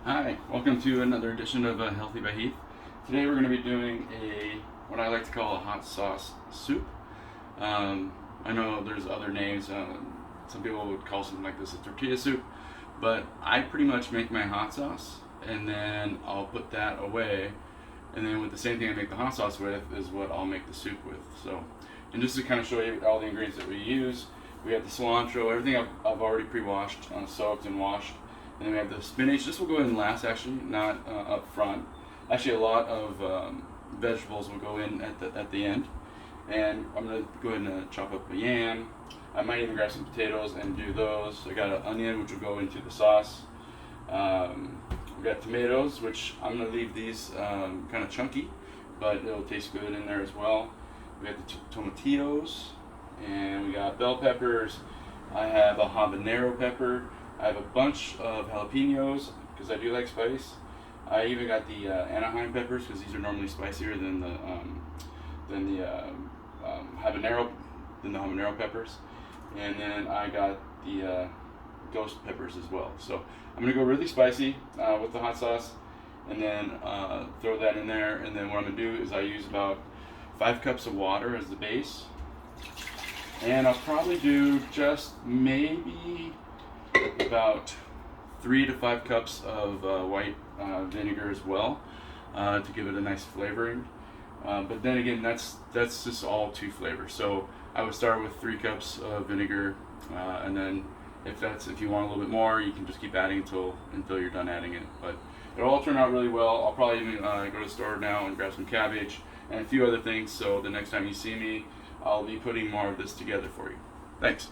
Hi, welcome to another edition of Healthy by Heath. Today we're going to be doing what I like to call a hot sauce soup. I know there's other names. Some people would call something like this a tortilla soup, but I pretty much make my hot sauce and then I'll put that away, and then with the same thing I make the hot sauce with is what I'll make the soup with. So, and just to kind of show you all the ingredients that we use, we have the cilantro, everything I've already pre-washed, soaked and washed. And then we have the spinach. This will go in last, actually, not up front. Actually, a lot of vegetables will go in at the end. And I'm gonna go ahead and chop up a yam. I might even grab some potatoes and do those. I got an onion, which will go into the sauce. We got tomatoes, which I'm gonna leave these kind of chunky, but it'll taste good in there as well. We got the tomatillos, and we got bell peppers. I have a habanero pepper. I have a bunch of jalapenos because I do like spice. I even got the Anaheim peppers because these are normally spicier than the habanero peppers. And then I got the ghost peppers as well. So I'm gonna go really spicy with the hot sauce, and then throw that in there. And then what I'm gonna do is I use about 5 cups of water as the base, and I'll probably do just maybe about 3 to 5 cups of white vinegar as well, to give it a nice flavoring. But then again, that's just all 2 flavors. So I would start with 3 cups of vinegar, and then if you want a little bit more, you can just keep adding until you're done adding it. But it'll all turn out really well. I'll probably even go to the store now and grab some cabbage and a few other things. So the next time you see me, I'll be putting more of this together for you. Thanks.